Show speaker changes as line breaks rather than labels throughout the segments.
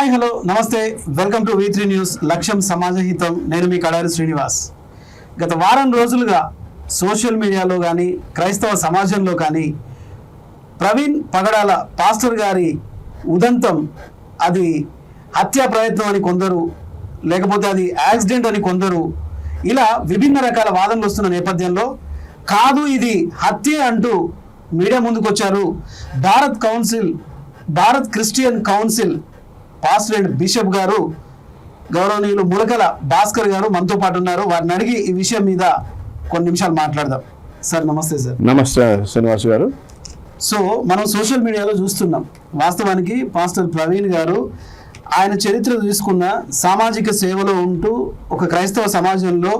Hi hello నమస్తే welcome to V3 news లక్ష్యం సమాజహితం. నేను మీ కడారి శ్రీనివాస్. గత వారం రోజులుగా సోషల్ మీడియాలో కానీ క్రైస్తవ సమాజంలో కానీ ప్రవీణ్ పగడాల పాస్టర్ గారి ఉదంతం అది హత్యా ప్రయత్నం అని కొందరు, లేకపోతే అది యాక్సిడెంట్ అని కొందరు, ఇలా విభిన్న రకాల వాదనలు వస్తున్న నేపథ్యంలో కాదు ఇది హత్య అంటూ మీడియా ముందుకొచ్చారు Bharat Christian council pastor and bishop గారు, గౌరవనీయులు ములకల భాస్కర్ గారు మనతో పాటు ఉన్నారు. వారిని అడిగి ఈ విషయం మీద కొన్ని నిమిషాలు మాట్లాడదాం. సార్ నమస్తే. సార్
నమస్తే శ్రీనివాస్ గారు.
సో మనం సోషల్ మీడియాలో చూస్తున్నాం, వాస్తవానికి పాస్టర్ ప్రవీణ్ గారు ఆయన చరిత్ర తీసుకున్న సామాజిక సేవలో ఉంటూ ఒక క్రైస్తవ సమాజంలో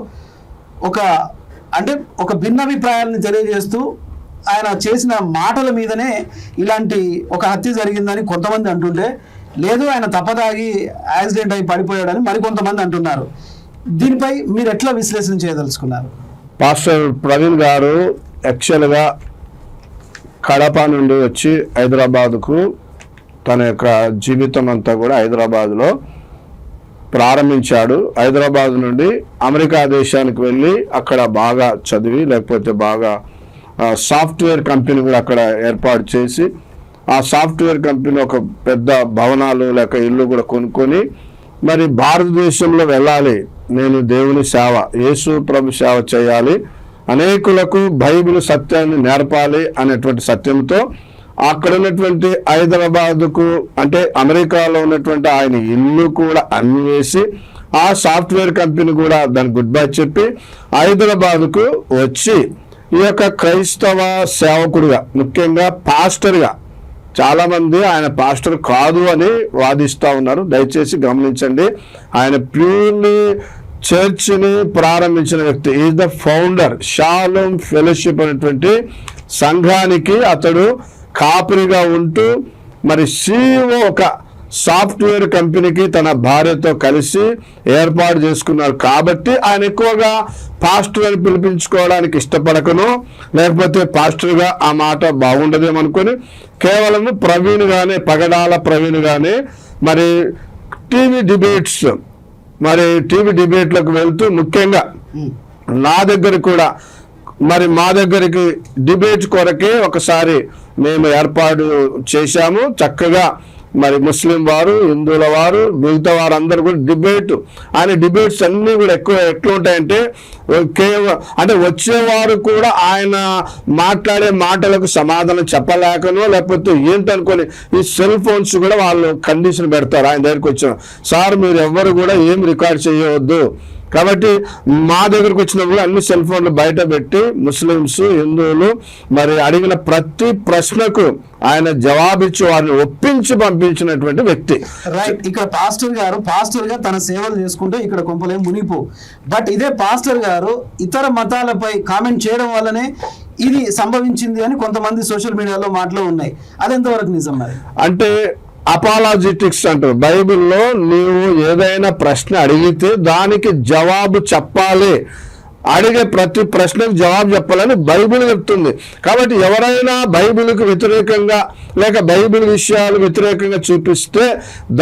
ఒక భిన్నాభిప్రాయాలను తెలియజేస్తూ ఆయన చేసిన మాటల మీదనే ఇలాంటి ఒక హత్య జరిగిందని కొంతమంది అంటుంటే, లేదు ఆయన తప్పదాగి యాక్సిడెంట్ అయి పడిపోయాడని మరికొంతమంది అంటున్నారు. దీనిపై మీరు ఎట్లా విశ్లేషణ చేయదలుచుకున్నారు?
పాస్టర్ ప్రవీణ్ గారు యాక్చువల్గా కడప నుండి వచ్చి హైదరాబాద్కు తన యొక్క జీవితం అంతా కూడా హైదరాబాద్లో ప్రారంభించాడు. హైదరాబాద్ నుండి అమెరికా దేశానికి వెళ్ళి అక్కడ బాగా చదివి, లేకపోతే బాగా సాఫ్ట్వేర్ కంపెనీ కూడా అక్కడ ఏర్పాటు చేసి, ఆ సాఫ్ట్వేర్ కంపెనీ ఒక పెద్ద భవనాలు లేక ఇల్లు కూడా కొనుక్కొని, మరి భారతదేశంలో వెళ్ళాలి, నేను దేవుని సేవ, యేసు ప్రభు సేవ చేయాలి, అనేకులకు బైబిల్ సత్యాన్ని నేర్పాలి అనేటువంటి సత్యంతో అక్కడ ఉన్నటువంటి హైదరాబాద్కు, అంటే అమెరికాలో ఉన్నటువంటి ఆయన ఇల్లు కూడా అమ్మివేసి ఆ సాఫ్ట్వేర్ కంపెనీ కూడా దానికి గుడ్ బై చెప్పి హైదరాబాద్కు వచ్చి ఈ యొక్క క్రైస్తవ సేవకుడిగా, ముఖ్యంగా పాస్టర్గా, చాలామంది ఆయన పాస్టర్ కాదు అని వాదిస్తూ ఉన్నారు. దయచేసి గమనించండి, ఆయన ప్యూర్లీ చర్చ్ని ప్రారంభించిన వ్యక్తి. Is the founder shalom fellowship అనేటువంటి సంఘానికి అతడు కాపరిగా ఉంటూ, మరి CEO ఒక సాఫ్ట్వేర్ కంపెనీకి తన భార్యతో కలిసి ఏర్పాటు చేసుకున్నారు. కాబట్టి ఆయన ఎక్కువగా పాస్టర్ అని పిలిపించుకోవడానికి ఇష్టపడకను, లేకపోతే పాస్టర్గా ఆ మాట బాగుండదేమనుకొని కేవలము ప్రవీణ్ గానే, పగడాల ప్రవీణ్ గానే మరి టీవీ డిబేట్లకు వెళ్తూ, ముఖ్యంగా నా దగ్గర కూడా మరి మా దగ్గరికి డిబేట్ కొరకే ఒకసారి మేము ఏర్పాటు చేశాము. చక్కగా మరి ముస్లిం వారు, హిందువుల వారు, మిగతా వారు అందరూ కూడా ఆయన డిబేట్స్ అన్నీ కూడా ఎట్లా ఉంటాయంటే, అంటే వచ్చేవారు కూడా ఆయన మాట్లాడే మాటలకు సమాధానం చెప్పలేకనో, లేకపోతే ఏంటనుకొని ఈ సెల్ ఫోన్స్ కూడా వాళ్ళు కండిషన్ పెడతారు. ఆయన దగ్గరికి వచ్చిన సార్ మీరు ఎవ్వరు కూడా ఏం రికార్డ్ చేయవద్దు, కాబట్టి మా దగ్గరకు వచ్చినప్పుడు అన్ని సెల్ ఫోన్లు బయట పెట్టి ముస్లిమ్స్, హిందువులు మరి అడిగిన ప్రతి ప్రశ్నకు ఆయన జవాబిచ్చి వారిని ఒప్పించి పంపించినటువంటి వ్యక్తి.
రైట్. ఇక్కడ పాస్టర్ గా తన సేవలు చేసుకుంటే ఇక్కడ కొంపలేం మునిగిపో. బట్ ఇదే పాస్టర్ గారు ఇతర మతాలపై కామెంట్ చేయడం వల్లనే ఇది సంభవించింది అని కొంతమంది సోషల్ మీడియాలో మాటలు ఉన్నాయి. అది ఎంతవరకు నిజం? మరి అంటే
అపాలజిటిక్స్ అంటారు. బైబిల్లో నీవు ఏదైనా ప్రశ్న అడిగితే దానికి జవాబు చెప్పాలి, అడిగే ప్రతి ప్రశ్నకు జవాబు చెప్పాలని బైబిల్ చెప్తుంది. కాబట్టి ఎవరైనా బైబిల్కి వ్యతిరేకంగా లేక బైబిల్ విషయాలు వ్యతిరేకంగా చూపిస్తే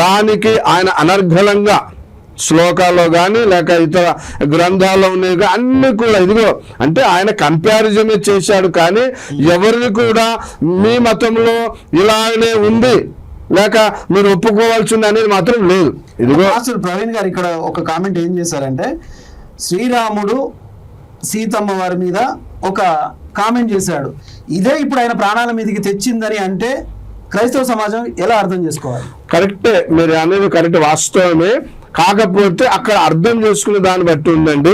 దానికి ఆయన అనర్గళంగా శ్లోకాల్లో కానీ లేక ఇతర గ్రంథాల్లో ఉన్నాయి అన్ని కూడా ఇదిగో అంటే ఆయన కంపారిజనే చేశాడు. కానీ ఎవరిని కూడా మీ మతంలో ఇలానే ఉంది లేక మీరు ఒప్పుకోవాల్సింది అనేది మాత్రం లేదు. ఇదిగో
పాస్టర్ ప్రవీణ్ గారు ఇక్కడ ఒక కామెంట్ ఏం చేశారంటే, శ్రీరాముడు సీతమ్మ వారి మీద ఒక కామెంట్ చేశాడు, ఇదే ఇప్పుడు ఆయన ప్రాణాల మీదకి తెచ్చిందని అంటే క్రైస్తవ సమాజం ఎలా అర్థం చేసుకోవాలి?
కరెక్టే, మీరు అనేది కరెక్ట్, వాస్తవమే. కాకపోతే అక్కడ అర్థం చేసుకునే దాన్ని బట్టి ఉందండి.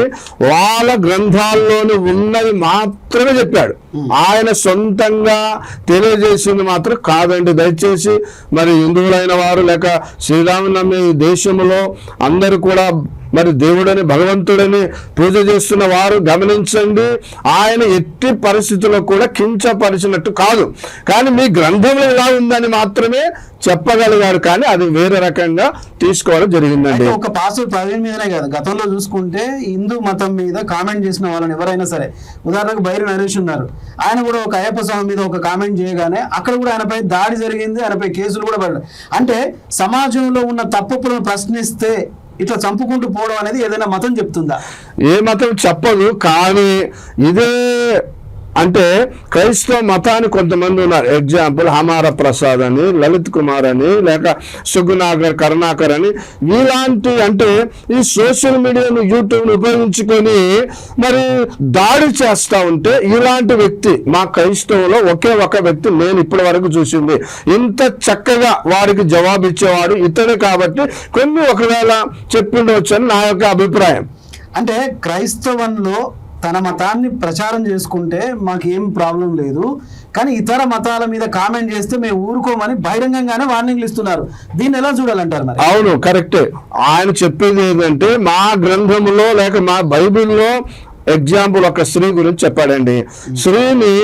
వాళ్ళ గ్రంథాల్లోని ఉన్నది మాత్రమే చెప్పాడు, ఆయన సొంతంగా తెలియజేసింది మాత్రం కాదండి. దయచేసి మరి హిందువులైన వారు లేక శ్రీరాముని నమ్మే దేశంలో అందరూ కూడా మరి దేవుడని భగవంతుడని పూజ చేస్తున్న వారు గమనించండి, ఆయన ఎట్టి పరిస్థితుల్లో కూడా కించపరిచినట్టు కాదు, కానీ మీ గ్రంథంలో ఎలా ఉందని మాత్రమే చెప్పగలిగాడు, కానీ అది వేరే రకంగా తీసుకోవడం జరిగిందండి.
ఒక పాస్టర్ ప్రవీణ్ మీదనే కాదు, గతంలో చూసుకుంటే హిందూ మతం మీద కామెంట్ చేసిన వాళ్ళని ఎవరైనా సరే, ఉదాహరణకు బైరి నరేష్ ఉన్నారు, ఆయన కూడా ఒక అయ్యప్ప స్వామి మీద ఒక కామెంట్ చేయగానే అక్కడ కూడా ఆయనపై దాడి జరిగింది, ఆయనపై కేసులు కూడా పడ్డాయి. అంటే సమాజంలో ఉన్న తప్పులను ప్రశ్నిస్తే ఇట్లా చంపుకుంటూ పోవడం అనేది ఏదైనా మతం చెప్తుందా?
ఏ మతం చెప్పదు, కానీ ఇదే అంటే క్రైస్తవ మతాన్ని కొంతమంది ఉన్నారు. ఎగ్జాంపుల్ హమార ప్రసాద్ అని, లలిత్ కుమార్ అని, లేక సుగునాగర్ కరుణాకర్ అని, ఇలాంటి అంటే ఈ సోషల్ మీడియాను యూట్యూబ్ను ఉపయోగించుకొని మరి దాడి చేస్తూ ఉంటే, ఇలాంటి వ్యక్తి మా క్రైస్తవంలో ఒకే ఒక వ్యక్తి నేను ఇప్పటి వరకు చూసింది, ఇంత చక్కగా వారికి జవాబు ఇచ్చేవాడు ఇతడే, కాబట్టి కొన్ని ఒకవేళ చెప్పిండవచ్చు అని నా యొక్క అభిప్రాయం.
అంటే క్రైస్తవంలో తన మతాన్ని ప్రచారం చేసుకుంటే మాకు ఏం ప్రాబ్లం లేదు, కానీ ఇతర మతాల మీద కామెంట్ చేస్తే మేము ఊరుకోమని బహిరంగంగానే వార్నింగ్లు ఇస్తున్నారు. దీన్ని ఎలా చూడాలంటారు మరి?
అవును, కరెక్టే. ఆయన చెప్పేది ఏంటంటే మా గ్రంథంలో లేక మా బైబిల్లో ఎగ్జాంపుల్ ఒక స్త్రీ గురించి చెప్పాడండి. స్త్రీని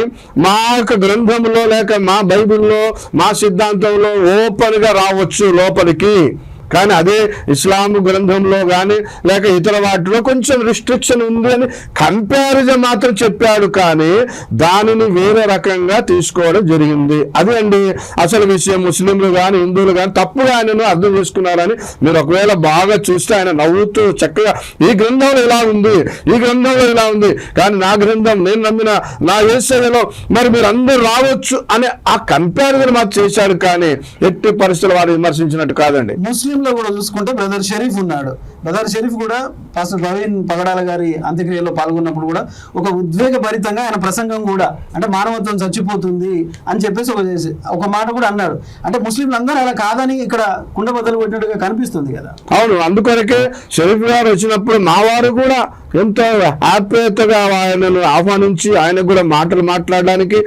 మా యొక్క గ్రంథంలో లేక మా బైబిల్లో మా సిద్ధాంతంలో ఓపెన్ గా రావచ్చు లోపలికి, కానీ అదే ఇస్లాం గ్రంథంలో కానీ లేక ఇతర వాటిలో కొంచెం రిస్ట్రిక్షన్ ఉంది అని కంపారిజన్ మాత్రం చెప్పాడు, కానీ దానిని వేరే రకంగా తీసుకోవడం జరిగింది. అదే అండి అసలు విషయం. ముస్లింలు కానీ హిందువులు కానీ తప్పుగా ఆయనను అర్థం చేసుకున్నారని మీరు ఒకవేళ బాగా చూస్తే ఆయన నవ్వుతూ చక్కగా ఈ గ్రంథంలో ఇలా ఉంది, ఈ గ్రంథంలో ఇలా ఉంది, కానీ నా గ్రంథం నేను నమ్మిన నా యేసయ్యలో మరి మీరు అందరూ రావచ్చు అనే ఆ కంపారిజన్ మాత్రం చేశాడు, కానీ ఎట్టి పరిస్థితులు వారు విమర్శించినట్టు కాదండి.
లో కూడా చూసుకుంటే బ్రదర్ షరీఫ్ ఉన్నాడు. బ్రదర్ షరీఫ్ కూడా పాస్టర్ ప్రవీణ్ పగడాల గారి అంత్యక్రియలో పాల్గొన్నప్పుడు కూడా ఒక ఉద్వేగభరితంగా ఆయన ప్రసంగం కూడా, అంటే మానవత్వం చచ్చిపోతుంది అని చెప్పేసి ఒక మాట కూడా అన్నాడు. అంటే ముస్లింలు అందరూ అలా కాదని ఇక్కడ కుండ బద్దలు కొట్టినట్టుగా కనిపిస్తుంది కదా.
అవును, అందుకొరకే షరీఫ్ గారు వచ్చినప్పుడు మా వారు కూడా ఎంతో ఆప్యాయతగా ఆయనను ఆహ్వానించి ఆయన కూడా మాటలు మాట్లాడడానికి,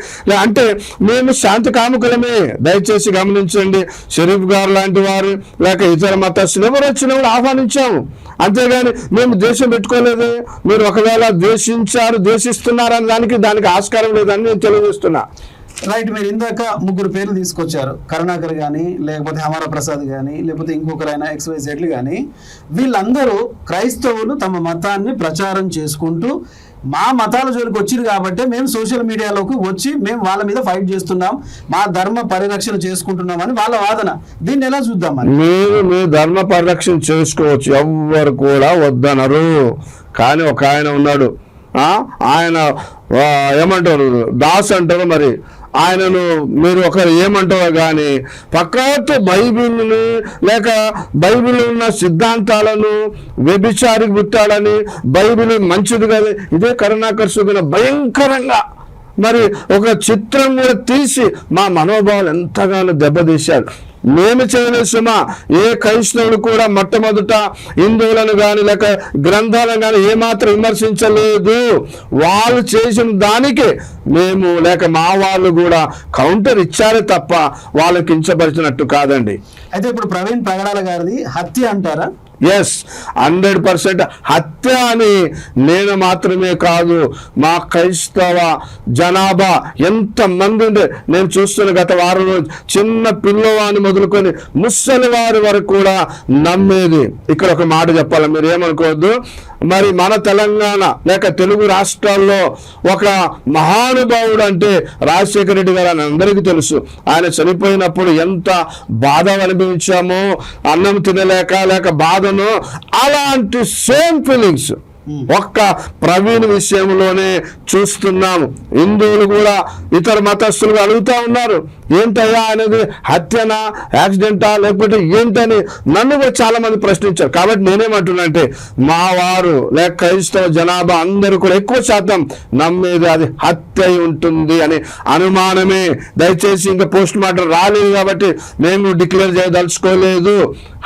అంటే మేము శాంతి కాముకులమే, దయచేసి గమనించండి. షరీఫ్ గారు లాంటి వారు లేక ఇతర మతస్థులు ఎవరు వచ్చినా కూడా ఆహ్వానించాము, అంతేగాని మేము ద్వేషం పెట్టుకోలేదు. మీరు ఒకవేళ ద్వేషిస్తున్నారు అని దానికి ఆస్కారం లేదని నేను తెలియజేస్తున్నా.
రైట్. మీరు ఇందాక ముగ్గురు పేర్లు తీసుకొచ్చారు, కరుణాకర్ కానీ, లేకపోతే హమారా ప్రసాద్ కానీ, లేకపోతే ఇంకొకరైనా XYZ కానీ. వీళ్ళందరూ క్రైస్తవులు తమ మతాన్ని ప్రచారం చేసుకుంటూ మా మతాల జోలికి వచ్చిరు కాబట్టి మేము సోషల్ మీడియాలోకి వచ్చి మేము వాళ్ళ మీద ఫైట్ చేస్తున్నాం, మా ధర్మ పరిరక్షణ చేసుకుంటున్నాం అని వాళ్ళ వాదన. దీన్ని ఎలా చూద్దాం?
మీరు మీ ధర్మ పరిరక్షణ చేసుకోవచ్చు, ఎవ్వరు కూడా వద్దనరు. కానీ ఒక ఆయన ఉన్నాడు, ఆయన ఏమంటారు దాస్ అంటారు, మరి ఆయనను మీరు ఒకరు ఏమంటారో కానీ పక్కతో బైబిల్ని లేక బైబిల్ ఉన్న సిద్ధాంతాలను వ్యభిచారికి పుట్టాడని, బైబిల్ మంచిది కదా, ఇదే కరుణాకర్ సుగుణ భయంకరంగా మరి ఒక చిత్రం కూడా తీసి మా మనోభావాలు ఎంతగానో దెబ్బతీశారు. మేము చేయలేదు సుమా. ఏ క్రైస్తవుడు కూడా మొట్టమొదట హిందువులను కానీ లేక గ్రంథాలను కానీ ఏమాత్రం విమర్శించలేదు. వాళ్ళు చేసిన దానికే మేము లేక మా వాళ్ళు కూడా కౌంటర్ ఇచ్చారే తప్ప వాళ్ళు కించపరిచినట్టు కాదండి.
అయితే ఇప్పుడు ప్రవీణ్ పగడాల గారిది హత్య అంటారా?
ఎస్, 100% హత్య అని నేను మాత్రమే కాదు, మా క్రైస్తవ జనాభా ఎంతమంది ఉండే నేను చూస్తున్న గత వారం రోజు చిన్న పిల్లవాడిని మొదలుకొని ముసలి వారి వరకు కూడా నమ్మేది. ఇక్కడ ఒక మాట చెప్పాలి, మీరు ఏమనుకోవద్దు. మరి మన తెలంగాణ లేక తెలుగు రాష్ట్రాల్లో ఒక మహానుభావుడు అంటే రాజశేఖర రెడ్డి గారు అని అందరికీ తెలుసు. ఆయన చనిపోయినప్పుడు ఎంత బాధ అనుభవించామో, అన్నం తినలేక లేక బాధను, అలాంటి సేమ్ ఫీలింగ్స్ ఒక్క ప్రవీణ్ విషయంలోనే చూస్తున్నాము. హిందువులు కూడా ఇతర మతస్థులు అడుగుతా ఉన్నారు, ఏంటయ్యా అనేది హత్యనా యాక్సిడెంటా లేకపోతే ఏంటని నన్ను కూడా చాలా మంది ప్రశ్నించారు. కాబట్టి నేనేమంటున్నా అంటే మా వారు లేక క్రైస్తవ జనాభా అందరూ కూడా ఎక్కువ శాతం నమ్మేది అది హత్య అయి ఉంటుంది అని అనుమానమే. దయచేసి ఇంకా పోస్ట్ మార్టం రాలేదు కాబట్టి మేము డిక్లేర్ చేయదలుచుకోలేదు,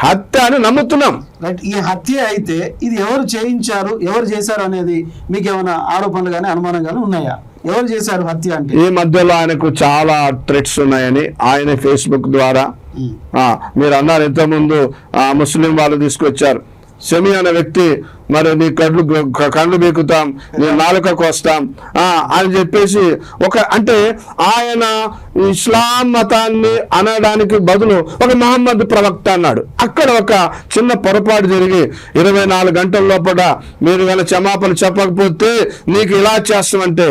హత్య అని నమ్ముతున్నాం.
రైట్. ఈ హత్య అయితే ఇది ఎవరు చేయించారు, ఎవరు చేశారు అనేది మీకు ఏమైనా ఆరోపణలు కానీ అనుమానం కానీ ఉన్నాయా? ఎవరు చేశారు హత్య అంటే?
ఈ మధ్యలో ఆయనకు చాలా థ్రెట్స్ ఉన్నాయని ఆయన ఫేస్బుక్ ద్వారా మీరు అన్నారు, ఇంతకుముందు ముస్లిం వాళ్ళు తీసుకొచ్చారు, షమి అనే వ్యక్తి మరి నీ కళ్ళు బీకుతాం, నీ నాలుక కోస్తాం అని చెప్పేసి అంటే ఆయన ఇస్లాం మతాన్ని అనడానికి బదులు ఒక మహమ్మద్ ప్రవక్త అన్నాడు. అక్కడ ఒక చిన్న పొరపాటు జరిగి 24 గంటల లోపల మీరు కానీ క్షమాపణ చెప్పకపోతే నీకు ఇలా చేస్తామంటే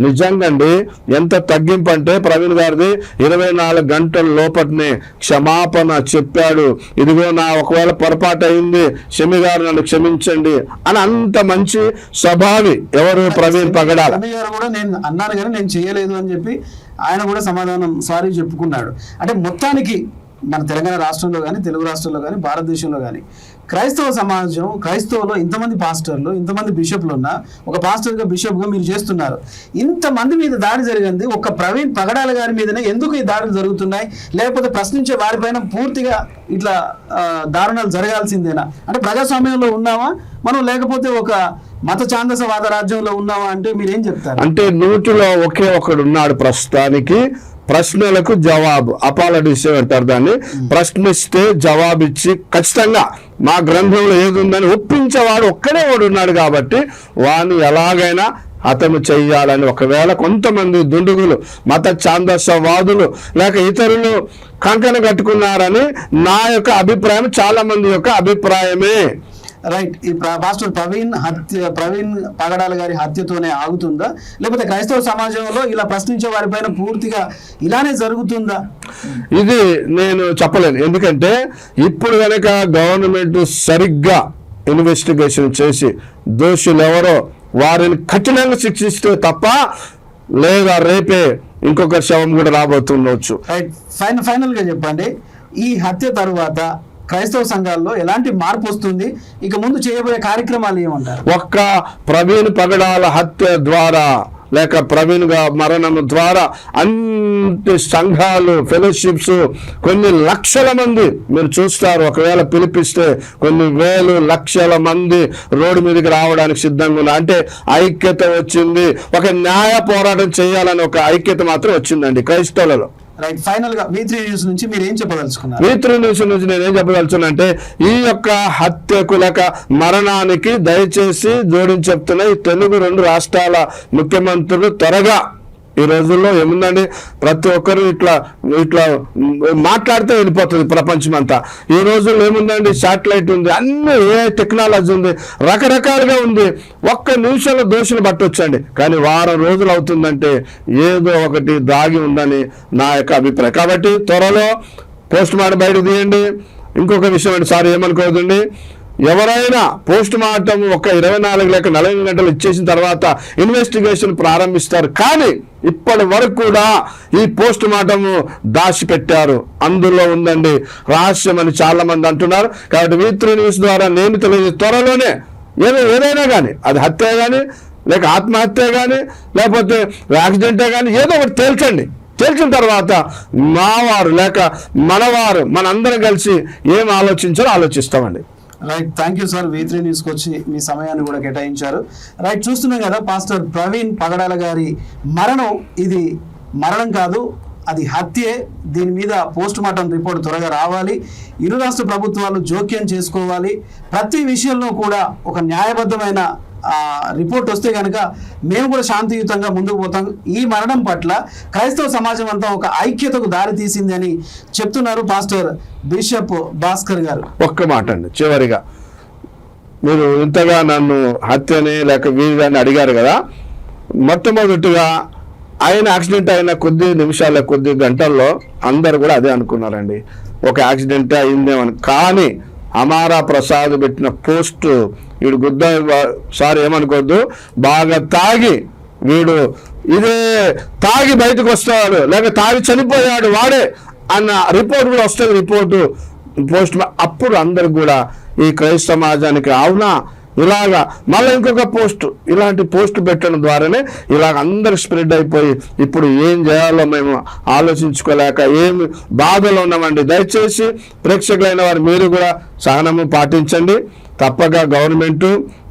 నిజంగా అండి ఎంత తగ్గింపు అంటే ప్రవీణ్ గారిది 24 గంటల లోపలనే క్షమాపణ చెప్పాడు. ఇదిగో నా ఒకవేళ పొరపాటు అయింది, షమి గారు నన్ను క్షమించండి అని అంత మంచి స్వభావి ఎవరు ప్రవీణ్ పగడాల.
షమి గారు కూడా నేను అన్నాను కానీ నేను చేయలేదు అని చెప్పి ఆయన కూడా సమాధానం సారీ చెప్పుకున్నాడు. అంటే మొత్తానికి మన తెలంగాణ రాష్ట్రంలో కానీ, తెలుగు రాష్ట్రంలో కానీ, భారతదేశంలో కానీ క్రైస్తవ సమాజం, క్రైస్తవులో ఇంతమంది పాస్టర్లు, ఇంతమంది బిషప్లు ఉన్నా ఒక పాస్టర్గా బిషప్గా మీరు చేస్తున్నారు. ఇంతమంది మీద దాడి జరిగింది ఒక ప్రవీణ్ పగడాల గారి మీదనే ఎందుకు ఈ దాడులు జరుగుతున్నాయి? లేకపోతే ప్రశ్నించే వారిపైన పూర్తిగా ఇట్లా దారుణాలు జరగాల్సిందేనా? అంటే ప్రజాస్వామ్యంలో ఉన్నామా మనం, లేకపోతే ఒక మత ఛాందసవాద రాజ్యంలో ఉన్నామా అంటే మీరేం చెప్తారు?
అంటే 100లో ఒకే ఒకడు ఉన్నాడు ప్రస్తుతానికి. ప్రశ్నలకు జవాబు, అపాలడీస్ అంటారు దాన్ని. ప్రశ్నిస్తే జవాబిచ్చి ఖచ్చితంగా మా గ్రంథంలో ఏది ఉందని ఒప్పించేవాడు ఒక్కడే వాడు ఉన్నాడు కాబట్టి వాడిని ఎలాగైనా హతము చెయ్యాలని ఒకవేళ కొంతమంది దుండుగులు మత ఛాందసవాదులు లేక ఇతరులు కంకణ కట్టుకున్నారని నా యొక్క అభిప్రాయం, చాలా మంది యొక్క అభిప్రాయమే.
రైట్. ఈ పాస్టర్ ప్రవీణ్ పగడాల గారి హత్యతోనే ఆగుతుందా, లేకపోతే క్రైస్తవ సమాజంలో ఇలా ప్రశ్నించే వారిపైన పూర్తిగా ఇలానే జరుగుతుందా?
ఇది నేను చెప్పలేను. ఎందుకంటే ఇప్పుడు కనుక గవర్నమెంట్ సరిగ్గా ఇన్వెస్టిగేషన్ చేసి దోషులు ఎవరో వారిని కఠినంగా శిక్షిస్తే తప్ప లేదా రేపే ఇంకొక శవం కూడా రాబోతుండొచ్చు.
రైట్. ఫైనల్ గా చెప్పండి, ఈ హత్య తరువాత క్రైస్తవ సంఘాల్లో ఎలాంటి మార్పు వస్తుంది? ఇక ముందు చేయబోయే కార్యక్రమాలు ఏమంటారు?
ఒక్క ప్రవీణ్ పగడాల హత్య ద్వారా లేక ప్రవీణ్ మరణం ద్వారా అన్ని సంఘాలు, ఫెలోషిప్స్, కొన్ని లక్షల మంది మీరు చూస్తారు. ఒకవేళ పిలిపిస్తే కొన్ని వేలు లక్షల మంది రోడ్డు మీదకి రావడానికి సిద్ధంగా ఉన్నారు. అంటే ఐక్యత వచ్చింది. ఒక న్యాయ పోరాటం చేయాలని ఒక ఐక్యత మాత్రం వచ్చిందండి క్రైస్తవులలో.
రైట్. ఫైనల్ గా V3 న్యూస్ నుంచి మీరు ఏం చెప్పదలుచుకున్నారు?
V3 న్యూస్ నుంచి నేను ఏం చెప్పదలుచున్నా అంటే ఈ యొక్క హత్యకు లేక మరణానికి దయచేసి జోడించి చెప్తున్నా ఈ తెలుగు 2 రాష్ట్రాల ముఖ్యమంత్రులు త్వరగా, ఈ రోజుల్లో ఏముందండి ప్రతి ఒక్కరు ఇట్లా మాట్లాడితే వెళ్ళిపోతుంది ప్రపంచం అంతా. ఈ రోజుల్లో ఏముందండి శాటిలైట్ ఉంది, అన్ని ఏ టెక్నాలజీ ఉంది, రకరకాలుగా ఉంది. ఒక్క నిమిషంలో దోషులు పట్టొచ్చండి. కానీ వారం రోజులు అవుతుందంటే ఏదో ఒకటి దాగి ఉందని నా యొక్క అభిప్రాయం. కాబట్టి త్వరలో పోస్ట్ మార్టం బయటకు తీయండి. ఇంకొక విషయం అండి, సార్ ఏమనుకోవద్దండి, ఎవరైనా పోస్ట్ మార్టం ఒక 24 లేక 40 గంటలు ఇచ్చేసిన తర్వాత ఇన్వెస్టిగేషన్ ప్రారంభిస్తారు. కానీ ఇప్పటి వరకు కూడా ఈ పోస్ట్ మార్టం దాచిపెట్టారు. అందులో ఉందండి రహస్యం అని చాలా మంది అంటున్నారు. కాబట్టి V3 న్యూస్ ద్వారా నేను తెలియజేసి త్వరలోనే ఏదైనా కానీ, అది హత్య కానీ లేక ఆత్మహత్య కానీ లేకపోతే యాక్సిడెంటే కానీ ఏదో ఒకటి తేల్చండి. తెలిసిన తర్వాత మావారు లేక మనవారు మనందరం కలిసి ఏం ఆలోచించాలో ఆలోచిస్తామండి.
Right. Thank you sir, V3 న్యూస్కి వచ్చి మీ సమయాన్ని కూడా కేటాయించారు. రైట్. చూస్తున్నాం కదా పాస్టర్ ప్రవీణ్ పగడాల గారి మరణం, ఇది మరణం కాదు, అది హత్యే. దీని మీద పోస్ట్ మార్టం రిపోర్ట్ త్వరగా రావాలి. ఇరు రాష్ట్ర ప్రభుత్వాలు జోక్యం చేసుకోవాలి. ప్రతి విషయంలో కూడా ఒక న్యాయబద్ధమైన రిపోర్ట్ వస్తే కనుక మేము కూడా శాంతియుతంగా ముందుకు పోతాం. ఈ మరణం పట్ల క్రైస్తవ సమాజం అంతా ఒక ఐక్యతకు దారి తీసింది అని చెప్తున్నారు పాస్టర్ బిషప్ భాస్కర్ గారు.
ఒక్క మాట అండి చివరిగా, మీరు ఇంతగా నన్ను హత్యని లేక వీరిని అడిగారు కదా, మొట్టమొదటిగా ఆయన యాక్సిడెంట్ అయిన కొద్ది నిమిషాల కొద్ది గంటల్లో అందరు కూడా అదే అనుకున్నారండి, ఒక యాక్సిడెంటే అయిందేమని. కానీ అమారా ప్రసాద్ పెట్టిన పోస్ట్, వీడు గుద్ద సార్ ఏమనుకోవద్దు, బాగా తాగి వీడు ఇదే తాగి బయటకు వస్తాడు లేక తాగి చనిపోయాడు వాడే అన్న రిపోర్ట్ కూడా వస్తుంది. రిపోర్టు పోస్ట్ అప్పుడు అందరికి కూడా ఈ క్రైస్తవ సమాజానికి అవునా ఇలాగా మళ్ళీ ఇంకొక పోస్ట్, ఇలాంటి పోస్ట్ పెట్టడం ద్వారానే ఇలాగ అందరు స్ప్రెడ్ అయిపోయి ఇప్పుడు ఏం చేయాలో మేము ఆలోచించుకోలేక ఏమి బాధలో ఉన్నామండి. దయచేసి ప్రేక్షకులైన వారు మీరు కూడా సహనము పాటించండి. తప్పక గవర్నమెంట్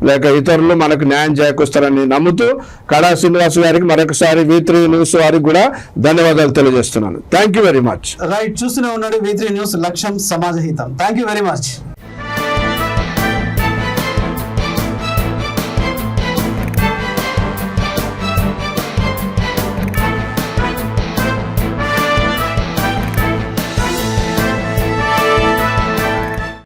లేక ఇతరులు మనకు న్యాయం చేకూరుస్తారని నమ్ముతూ కడా శ్రీనివాస్ గారికి మరొకసారి V3 న్యూస్ వారికి కూడా ధన్యవాదాలు తెలియజేస్తున్నాను. Thank you very much.
Right. చూస్తూనే ఉన్నాడు V3 న్యూస్, లక్ష్యం సమాజ హితం. Thank you very much.